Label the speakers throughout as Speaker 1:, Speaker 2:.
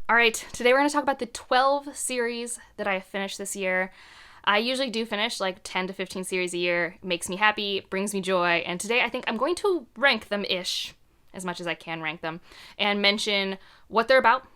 Speaker 1: All right, today we're going to talk about the 12 series that I have finished this year. I usually do finish like 10 to 15 series a year. It makes me happy, brings me joy, and today I think I'm going to rank them-ish, as much as I can rank them, and mention what they're about,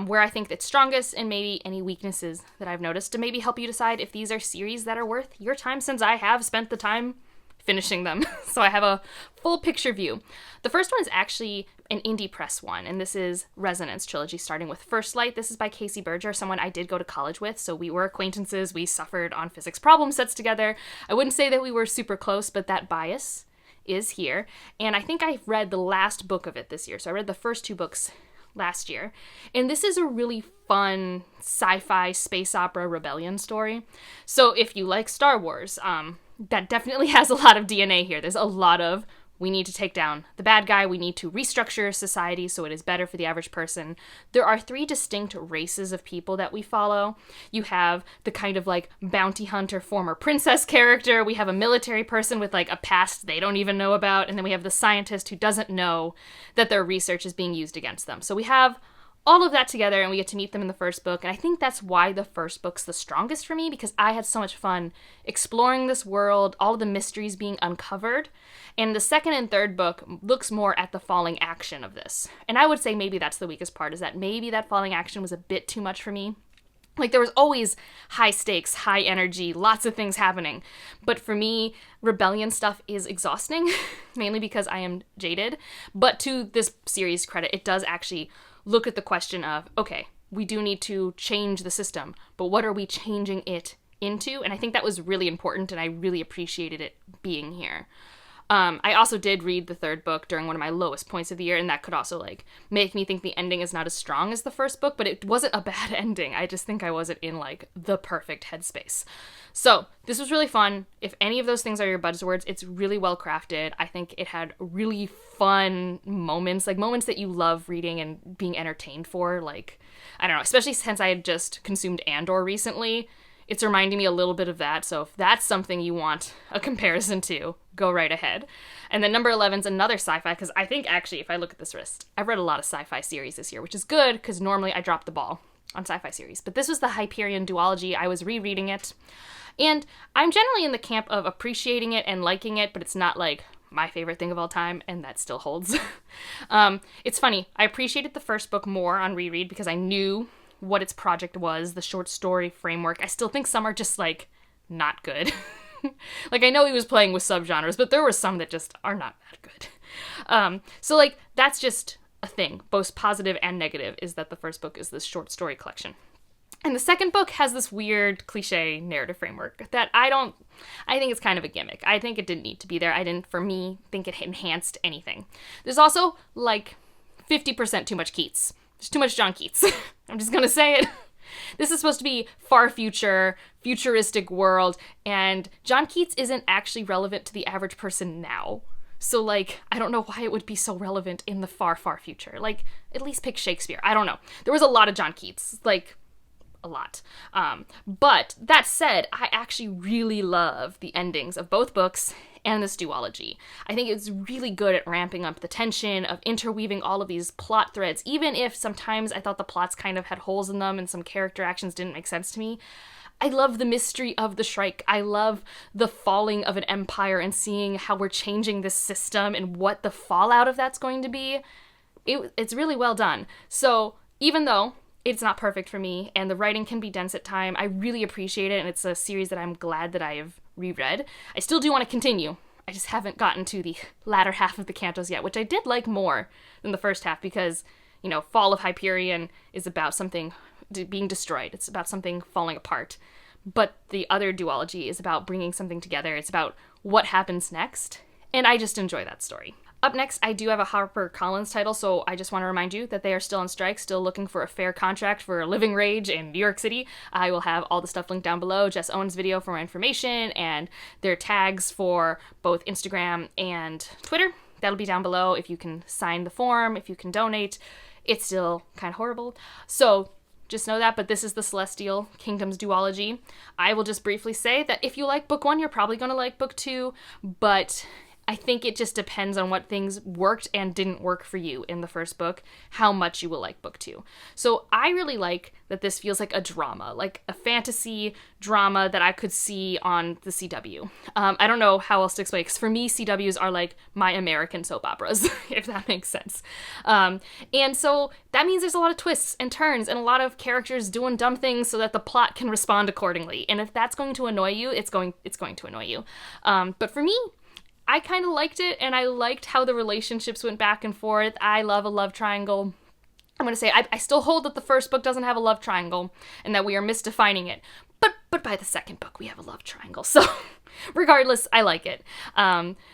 Speaker 1: where I think it's strongest, and maybe any weaknesses that I've noticed to maybe help you decide if these are series that are worth your time, since I have spent the time finishing them. So I have a full picture view. The first one is actually an indie press one, and this is Resonance Trilogy, starting with First Light. This is by Casey Berger, someone I did go to college with, so we were acquaintances. We suffered on physics problem sets together. I wouldn't say that we were super close, but that bias is here. And I think I read the last book of it this year, so I read the first two books last year. And this is a really fun sci-fi space opera rebellion story. So if you like Star Wars, that definitely has a lot of DNA here. There's a lot of, we need to take down the bad guy, we need to restructure society so it is better for the average person. There are three distinct races of people that we follow. You have the kind of like bounty hunter, former princess character. We have a military person with like a past they don't even know about. And then we have the scientist who doesn't know that their research is being used against them. So we have all of that together, and we get to meet them in the first book, and I think that's why the first book's the strongest for me, because I had so much fun exploring this world, all of the mysteries being uncovered, and the second and third book looks more at the falling action of this. And I would say maybe that's the weakest part, is that maybe that falling action was a bit too much for me. Like, there was always high stakes, high energy, lots of things happening. But for me, rebellion stuff is exhausting, mainly because I am jaded. But to this series' credit, it does actually look at the question of, okay, we do need to change the system, but what are we changing it into? And I think that was really important, and I really appreciated it being here. I also did read the third book during one of my lowest points of the year, and that could also like make me think the ending is not as strong as the first book, but it wasn't a bad ending. I just think I wasn't in like the perfect headspace. So this was really fun. If any of those things are your buzzwords, it's really well crafted. I think it had really fun moments, like moments that you love reading and being entertained for. Like, I don't know, especially since I had just consumed Andor recently. It's reminding me a little bit of that, so if that's something you want a comparison to, go right ahead. And then number 11 is another sci-fi, because I think actually, if I look at this list, I've read a lot of sci-fi series this year, which is good, because normally I drop the ball on sci-fi series. But this was the Hyperion Duology. I was rereading it, and I'm generally in the camp of appreciating it and liking it, but it's not like my favorite thing of all time, and that still holds. It's funny, I appreciated the first book more on reread because I knew what its project was, the short story framework. I still think some are just, like, not good. Like, I know he was playing with subgenres, but there were some that just are not that good. So, like, that's just a thing, both positive and negative, is that the first book is this short story collection. And the second book has this weird cliche narrative framework that I think it's kind of a gimmick. I think it didn't need to be there. I didn't, for me, think it enhanced anything. There's also, like, 50% too much Keats. There's too much John Keats. I'm just gonna say it. This is supposed to be far future, futuristic world, and John Keats isn't actually relevant to the average person now. So, like, I don't know why it would be so relevant in the far, far future. Like, at least pick Shakespeare. I don't know. There was a lot of John Keats. Like, a lot. But that said, I actually really love the endings of both books and this duology. I think it's really good at ramping up the tension, of interweaving all of these plot threads, even if sometimes I thought the plots kind of had holes in them and some character actions didn't make sense to me. I love the mystery of the Shrike. I love the falling of an empire and seeing how we're changing this system and what the fallout of that's going to be. It's really well done. So even though it's not perfect for me, and the writing can be dense at time, I really appreciate it, and it's a series that I'm glad that I have reread. I still do want to continue. I just haven't gotten to the latter half of the cantos yet, which I did like more than the first half, because, you know, Fall of Hyperion is about something being destroyed. It's about something falling apart. But the other duology is about bringing something together. It's about what happens next, and I just enjoy that story. Up next, I do have a HarperCollins title, so I just want to remind you that they are still on strike, still looking for a fair contract for Living Rage in New York City. I will have all the stuff linked down below, Jess Owens' video for more information, and their tags for both Instagram and Twitter. That'll be down below if you can sign the form, if you can donate. It's still kind of horrible. So just know that, but this is the Celestial Kingdoms duology. I will just briefly say that if you like book one, you're probably going to like book two, but I think it just depends on what things worked and didn't work for you in the first book, how much you will like book 2. So I really like that this feels like a drama, like a fantasy drama that I could see on the CW. I don't know how else to explain, because for me, CWs are like my American soap operas, if that makes sense. And so that means there's a lot of twists and turns and a lot of characters doing dumb things so that the plot can respond accordingly. And if that's going to annoy you, it's going to annoy you. But for me, I kind of liked it, and I liked how the relationships went back and forth. I love a love triangle. I'm going to say I still hold that the first book doesn't have a love triangle and that we are misdefining it. But by the second book, we have a love triangle. So regardless, I like it.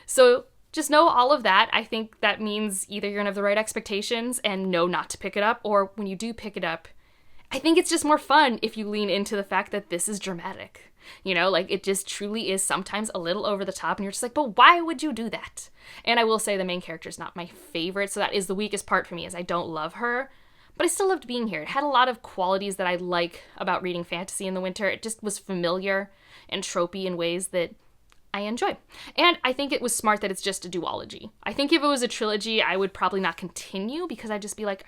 Speaker 1: So just know all of that. I think that means either you're going to have the right expectations and know not to pick it up, or when you do pick it up, I think it's just more fun if you lean into the fact that this is dramatic. You know, like, it just truly is sometimes a little over the top, and you're just like, but why would you do that? And I will say the main character is not my favorite, so that is the weakest part for me, is I don't love her. But I still loved being here. It had a lot of qualities that I like about reading fantasy in the winter. It just was familiar and tropey in ways that I enjoy. And I think it was smart that it's just a duology. I think if it was a trilogy, I would probably not continue, because I'd just be like,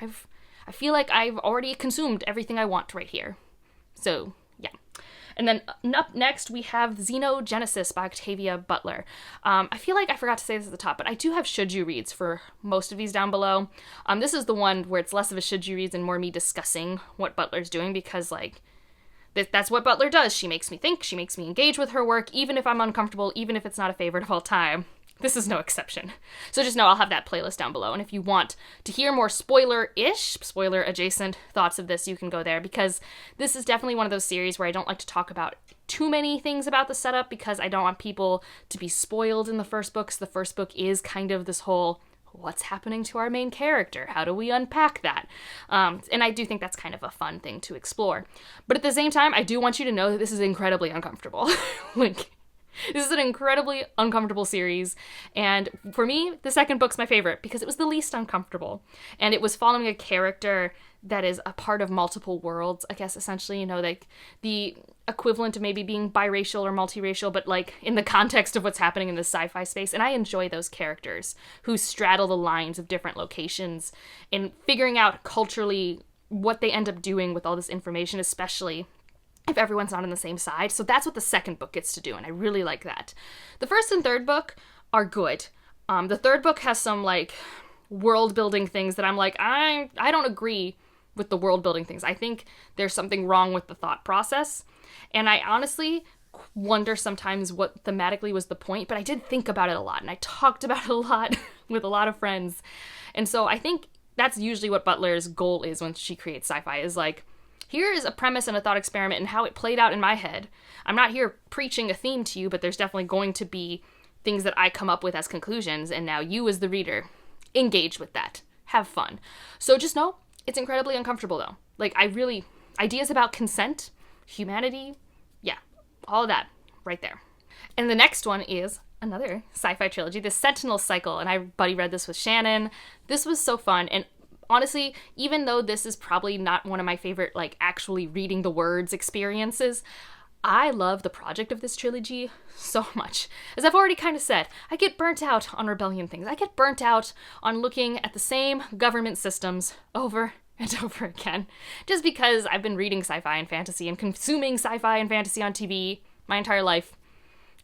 Speaker 1: I feel like I've already consumed everything I want right here. So, yeah. And then up next, we have Xenogenesis by Octavia Butler. I feel like I forgot to say this at the top, but I do have should you reads for most of these down below. This is the one where it's less of a should you reads and more me discussing what Butler's doing, because, like, that's what Butler does. She makes me think, she makes me engage with her work, even if I'm uncomfortable, even if it's not a favorite of all time. This is no exception. So just know I'll have that playlist down below. And if you want to hear more spoiler-ish, spoiler-adjacent thoughts of this, you can go there, because this is definitely one of those series where I don't like to talk about too many things about the setup, because I don't want people to be spoiled in the first book, because the first book is kind of this whole, what's happening to our main character? How do we unpack that? And I do think that's kind of a fun thing to explore. But at the same time, I do want you to know that this is incredibly uncomfortable. Like, this is an incredibly uncomfortable series, and for me, the second book's my favorite because it was the least uncomfortable, and it was following a character that is a part of multiple worlds, I guess, essentially, you know, like the equivalent of maybe being biracial or multiracial, but like in the context of what's happening in the sci-fi space, and I enjoy those characters who straddle the lines of different locations and figuring out culturally what they end up doing with all this information, especially if everyone's not on the same side. So that's what the second book gets to do, and I really like that. The first and third book are good. The third book has some, like, world-building things that I'm like, I don't agree with the world-building things. I think there's something wrong with the thought process, and I honestly wonder sometimes what thematically was the point, but I did think about it a lot, and I talked about it a lot with a lot of friends, and so I think that's usually what Butler's goal is when she creates sci-fi, is like, here is a premise and a thought experiment and how it played out in my head. I'm not here preaching a theme to you, but there's definitely going to be things that I come up with as conclusions, and now you as the reader, engage with that. Have fun. So just know, it's incredibly uncomfortable though. Like, ideas about consent, humanity, yeah, all of that right there. And the next one is another sci-fi trilogy, the Sentinel Cycle, and I buddy read this with Shannon. This was so fun, and honestly, even though this is probably not one of my favorite, like, actually reading the words experiences, I love the project of this trilogy so much. As I've already kind of said, I get burnt out on rebellion things. I get burnt out on looking at the same government systems over and over again, just because I've been reading sci-fi and fantasy and consuming sci-fi and fantasy on TV my entire life.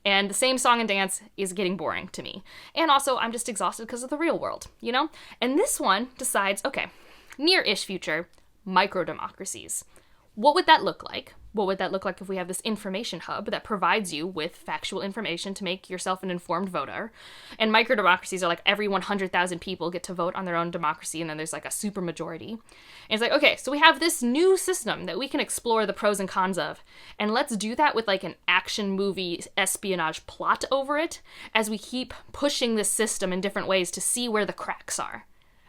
Speaker 1: And the same song and dance is getting boring to me. And also, I'm just exhausted because of the real world, you know? And this one decides, okay, near-ish future, micro-democracies. What would that look like? What would that look like if we have this information hub that provides you with factual information to make yourself an informed voter? And micro-democracies are like every 100,000 people get to vote on their own democracy, and then there's like a super majority. And it's like, okay, so we have this new system that we can explore the pros and cons of, and let's do that with like an action movie espionage plot over it as we keep pushing this system in different ways to see where the cracks are.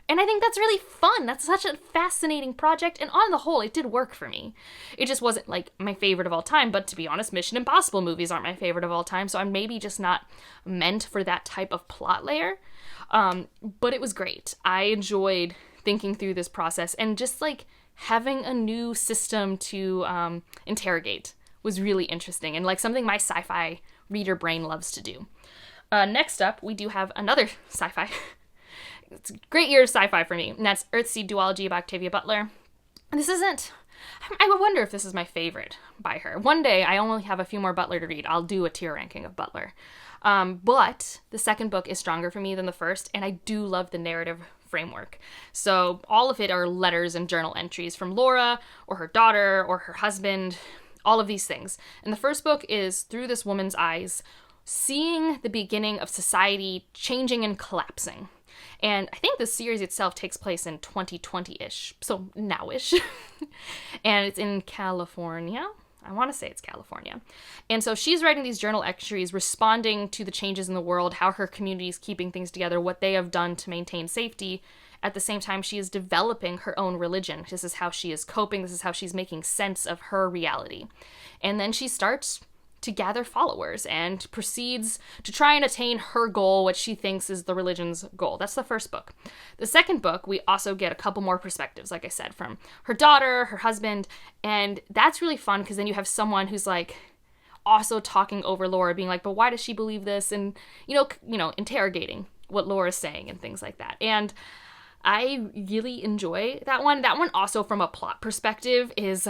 Speaker 1: And I think that's really fun. That's such a fascinating project, and on the whole, it did work for me. It just wasn't, like, my favorite of all time, but to be honest, Mission Impossible movies aren't my favorite of all time, so I'm maybe just not meant for that type of plot layer. But it was great. I enjoyed thinking through this process, and just, like, having a new system to interrogate was really interesting, and, like, something my sci-fi reader brain loves to do. Next up, we do have another sci-fi. It's a great year of sci-fi for me, and that's Earthsea Duology by Octavia Butler. And this isn't... I would wonder if this is my favorite by her. One day, I only have a few more Butler to read. I'll do a tier ranking of Butler. But the second book is stronger for me than the first, and I do love the narrative framework. So all of it are letters and journal entries from Laura, or her daughter, or her husband, all of these things. And the first book is through this woman's eyes, seeing the beginning of society changing and collapsing. And I think the series itself takes place in 2020-ish, so now-ish. And it's in California. I want to say it's California. And so she's writing these journal entries responding to the changes in the world, how her community is keeping things together, what they have done to maintain safety. At the same time, she is developing her own religion. This is how she is coping. This is how she's making sense of her reality. And then she starts to gather followers and proceeds to try and attain her goal, what she thinks is the religion's goal. That's the first book. The second book, we also get a couple more perspectives, like I said, from her daughter, her husband, and that's really fun because then you have someone who's like also talking over Laura, being like, but why does she believe this? And, you know, interrogating what Laura's saying and things like that. And I really enjoy that one. That one also from a plot perspective is,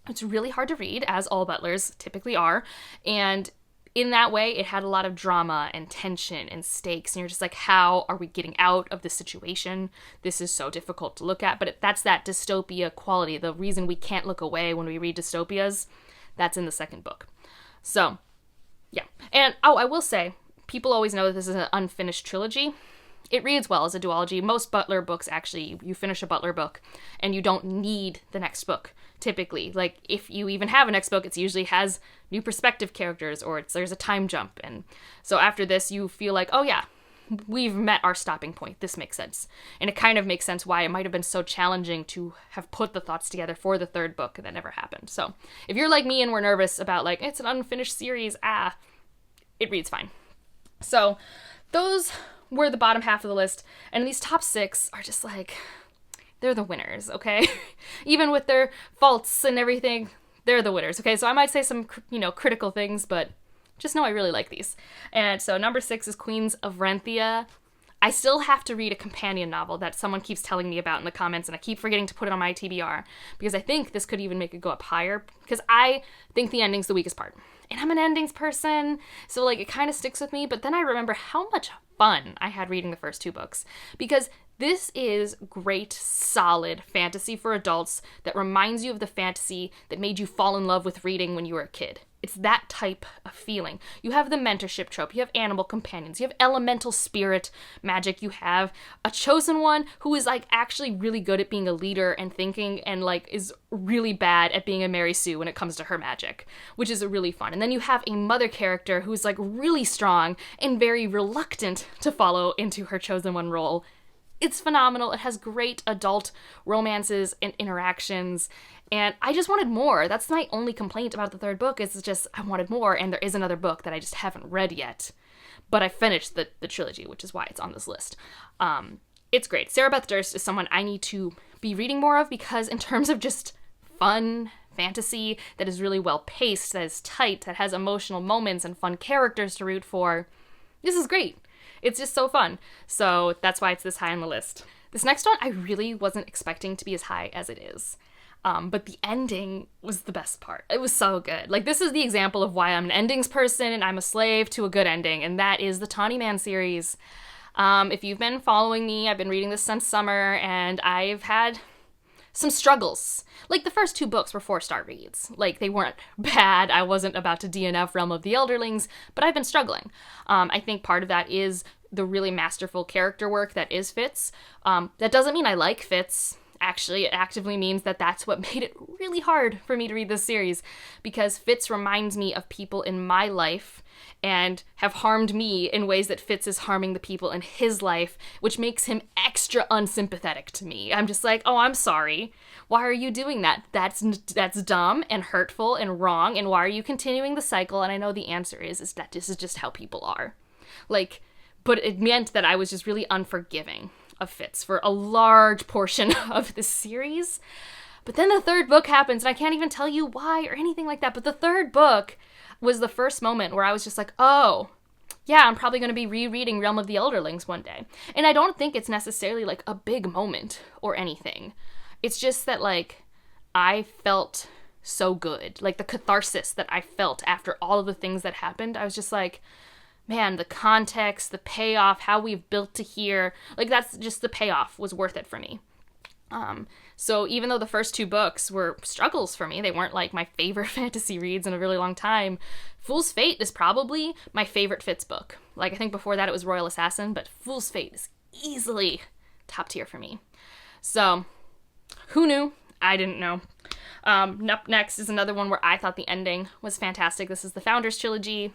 Speaker 1: it's really hard to read, as all Butlers typically are, and in that way, it had a lot of drama and tension and stakes, and you're just like, how are we getting out of this situation? This is so difficult to look at, but that's that dystopia quality. The reason we can't look away when we read dystopias, that's in the second book. So, yeah. And, I will say, people always know that this is an unfinished trilogy. It reads well as a duology. Most Butler books, actually, you finish a Butler book, and you don't need the next book. Typically, like if you even have a next book, it usually has new perspective characters or there's a time jump. And so after this, you feel like, oh yeah, we've met our stopping point. This makes sense. And it kind of makes sense why it might have been so challenging to have put the thoughts together for the third book that never happened. So if you're like me and were nervous about like, it's an unfinished series, it reads fine. So those were the bottom half of the list. And these top 6 are just like... they're the winners, okay? Even with their faults and everything, they're the winners, okay? So I might say some, critical things, but just know I really like these. And so number 6 is Queens of Renthia. I still have to read a companion novel that someone keeps telling me about in the comments, and I keep forgetting to put it on my TBR, because I think this could even make it go up higher, because I think the ending's the weakest part. And I'm an endings person, so like it kind of sticks with me, but then I remember how much fun I had reading the first 2 books, because this is great, solid fantasy for adults that reminds you of the fantasy that made you fall in love with reading when you were a kid. It's that type of feeling. You have the mentorship trope, you have animal companions, you have elemental spirit magic, you have a chosen one who is like actually really good at being a leader and thinking and like is really bad at being a Mary Sue when it comes to her magic, which is really fun. And then you have a mother character who's like really strong and very reluctant to follow into her chosen one role. It's phenomenal. It has great adult romances and interactions, and I just wanted more. That's my only complaint about the third book, is just I wanted more, and there is another book that I just haven't read yet. But I finished the trilogy, which is why it's on this list. It's great. Sarah Beth Durst is someone I need to be reading more of, because in terms of just fun fantasy that is really well paced, that is tight, that has emotional moments and fun characters to root for, this is great. It's just so fun. So that's why it's this high on the list. This next one I really wasn't expecting to be as high as it is. But the ending was the best part. It was so good. Like, this is the example of why I'm an endings person and I'm a slave to a good ending, and that is the Tawny Man series. If you've been following me, I've been reading this since summer, and I've had some struggles. Like, the first 2 books were 4-star reads. Like, they weren't bad. I wasn't about to DNF Realm of the Elderlings, but I've been struggling. I think part of that is the really masterful character work that is Fitz. That doesn't mean I like Fitz. Actually, it actively means that that's what made it really hard for me to read this series, because Fitz reminds me of people in my life and have harmed me in ways that Fitz is harming the people in his life, which makes him extra unsympathetic to me. I'm just like, oh, I'm sorry. Why are you doing that? That's dumb and hurtful and wrong, and why are you continuing the cycle? And I know the answer is that this is just how people are. Like, but it meant that I was just really unforgiving of Fitz for a large portion of the series. But then the third book happens, and I can't even tell you why or anything like that, but the third book was the first moment where I was just like, oh, yeah, I'm probably going to be rereading Realm of the Elderlings one day. And I don't think it's necessarily like a big moment or anything. It's just that like I felt so good. Like the catharsis that I felt after all of the things that happened, I was just like, man, the context, the payoff, how we've built to here, like that's just the payoff was worth it for me. So even though the first 2 books were struggles for me, they weren't like my favorite fantasy reads in a really long time, Fool's Fate is probably my favorite Fitz book. Like I think before that it was Royal Assassin, but Fool's Fate is easily top tier for me. So who knew? I didn't know. Up next is another one where I thought the ending was fantastic. This is the Founders Trilogy.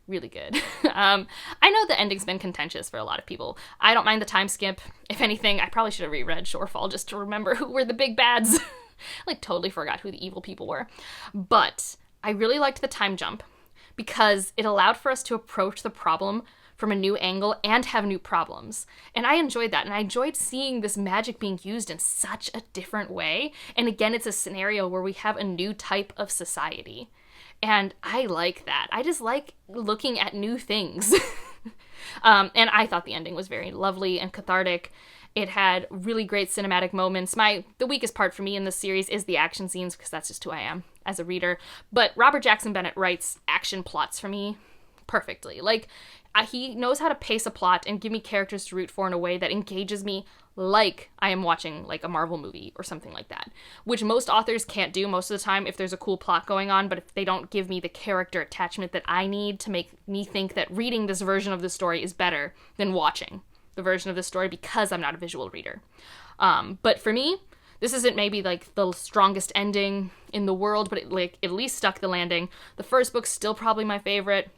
Speaker 1: Really good. I know the ending's been contentious for a lot of people. I don't mind the time skip. If anything, I probably should have reread Shorefall just to remember who were the big bads. Like, totally forgot who the evil people were. But I really liked the time jump because it allowed for us to approach the problem from a new angle and have new problems. And I enjoyed that. And I enjoyed seeing this magic being used in such a different way. And again, it's a scenario where we have a new type of society. And I like that. I just like looking at new things. And I thought the ending was very lovely and cathartic. It had really great cinematic moments. The weakest part for me in this series is the action scenes, because that's just who I am as a reader. But Robert Jackson Bennett writes action plots for me perfectly. Like, he knows how to pace a plot and give me characters to root for in a way that engages me like I am watching like a Marvel movie or something like that, which most authors can't do most of the time if there's a cool plot going on, but if they don't give me the character attachment that I need to make me think that reading this version of the story is better than watching the version of the story because I'm not a visual reader. But for me, this isn't maybe like the strongest ending in the world, but it like at least stuck the landing. The first book's still probably my favorite.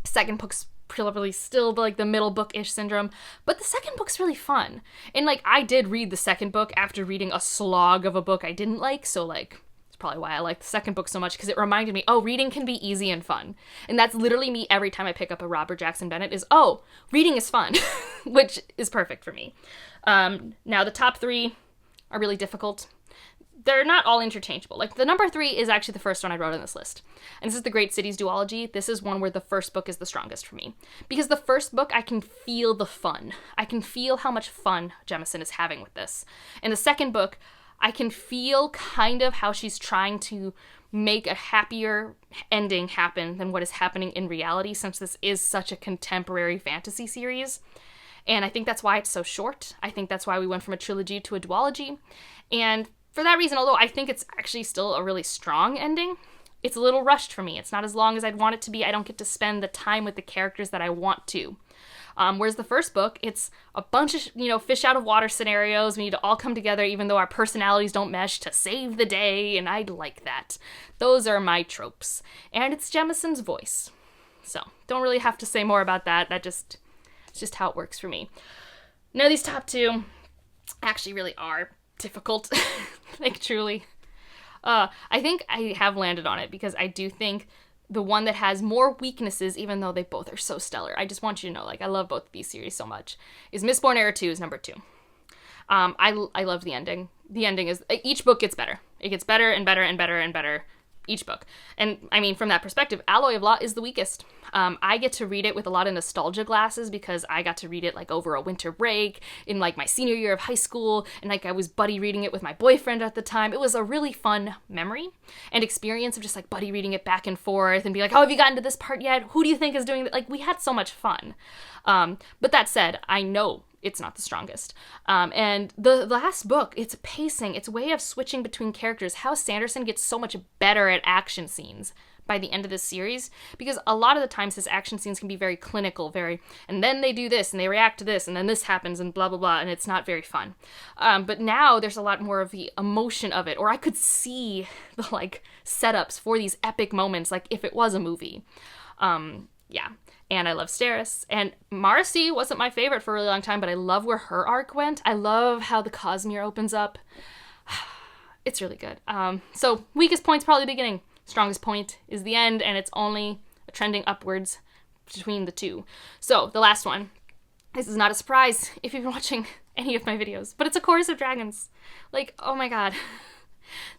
Speaker 1: Second book's probably still like the middle book-ish syndrome, but the second book's really fun. And like I did read the second book after reading a slog of a book I didn't like, so like it's probably why I like the second book so much, because it reminded me, oh, reading can be easy and fun. And that's literally me every time I pick up a Robert Jackson Bennett is, oh, reading is fun, which is perfect for me. Now the top 3 are really difficult. They're not all interchangeable. Like, the number 3 is actually the first one I wrote on this list. And this is the Great Cities Duology. This is one where the first book is the strongest for me. Because the first book, I can feel the fun. I can feel how much fun Jemison is having with this. In the second book, I can feel kind of how she's trying to make a happier ending happen than what is happening in reality, since this is such a contemporary fantasy series. And I think that's why it's so short. I think that's why we went from a trilogy to a duology. And for that reason, although I think it's actually still a really strong ending, it's a little rushed for me. It's not as long as I'd want it to be. I don't get to spend the time with the characters that I want to. Whereas the first book, it's a bunch of, fish out of water scenarios. We need to all come together even though our personalities don't mesh to save the day, and I like that. Those are my tropes. And it's Jemison's voice. So, don't really have to say more about that. It's just how it works for me. Now, these top 2 actually really are difficult. Like, truly. I think I have landed on it because I do think the one that has more weaknesses, even though they both are so stellar, I just want you to know, like, I love both of these series so much, is Mistborn Era 2 is number 2. I love the ending. The ending is, each book gets better. It gets better and better and better and better each book. And, I mean, from that perspective, Alloy of Law is the weakest. I get to read it with a lot of nostalgia glasses because I got to read it, like, over a winter break in, like, my senior year of high school, and, like, I was buddy reading it with my boyfriend at the time. It was a really fun memory and experience of just, like, buddy reading it back and forth and be like, oh, have you gotten to this part yet? Who do you think is doing it? Like, we had so much fun. But that said, I know it's not the strongest. And the last book, its pacing, its way of switching between characters, how Sanderson gets so much better at action scenes by the end of this series, because a lot of the times his action scenes can be very clinical, and then they do this, and they react to this, and then this happens, and blah, blah, blah, and it's not very fun. But now there's a lot more of the emotion of it, or I could see the, like, setups for these epic moments, like if it was a movie. Yeah. And I love Steris. And Marcy wasn't my favorite for a really long time, but I love where her arc went. I love how the Cosmere opens up. It's really good. So weakest point's probably the beginning. Strongest point is the end, and it's only trending upwards between the 2. So the last one. This is not a surprise if you've been watching any of my videos, but it's A Chorus of Dragons. Like, oh my god.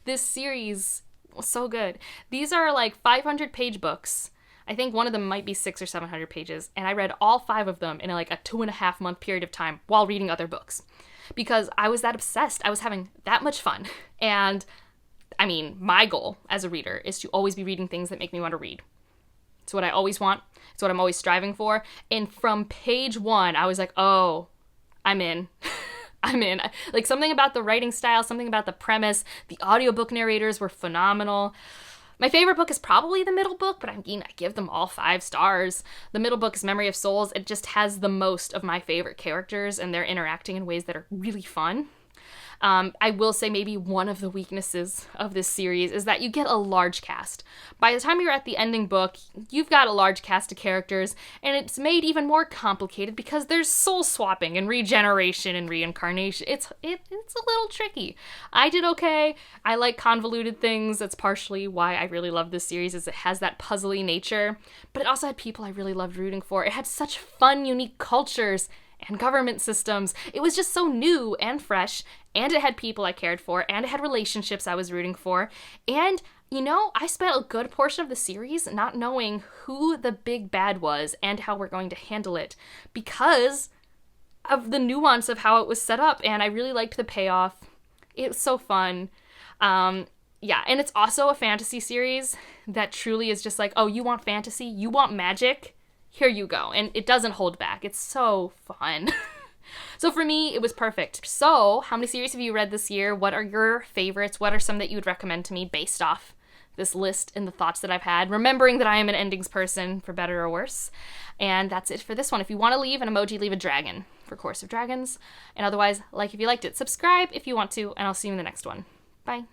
Speaker 1: This series was so good. These are like 500-page books. I think one of them might be 600 or 700 pages, and I read all 5 of them in like a 2.5-month period of time while reading other books because I was that obsessed. I was having that much fun. And I mean, my goal as a reader is to always be reading things that make me want to read. It's what I always want. It's what I'm always striving for. And from page 1, I was like, oh, I'm in. I'm in. Like, something about the writing style, something about the premise. The audiobook narrators were phenomenal. My favorite book is probably the middle book, but I give them all 5 stars. The middle book is Memory of Souls. It just has the most of my favorite characters, and they're interacting in ways that are really fun. I will say maybe one of the weaknesses of this series is that you get a large cast. By the time you're at the ending book, you've got a large cast of characters, and it's made even more complicated because there's soul swapping and regeneration and reincarnation. It's a little tricky. I did okay. I like convoluted things. That's partially why I really love this series, is it has that puzzly nature, but it also had people I really loved rooting for. It had such fun, unique cultures and government systems. It was just so new and fresh, and it had people I cared for, and it had relationships I was rooting for. And, I spent a good portion of the series not knowing who the big bad was and how we're going to handle it because of the nuance of how it was set up, and I really liked the payoff. It was so fun. And it's also a fantasy series that truly is just like, oh, you want fantasy? You want magic? Here you go. And it doesn't hold back. It's so fun. So for me, it was perfect. So how many series have you read this year? What are your favorites? What are some that you would recommend to me based off this list and the thoughts that I've had? Remembering that I am an endings person, for better or worse. And that's it for this one. If you want to leave an emoji, leave a dragon for Course of Dragons. And otherwise, like if you liked it, subscribe if you want to, and I'll see you in the next one. Bye.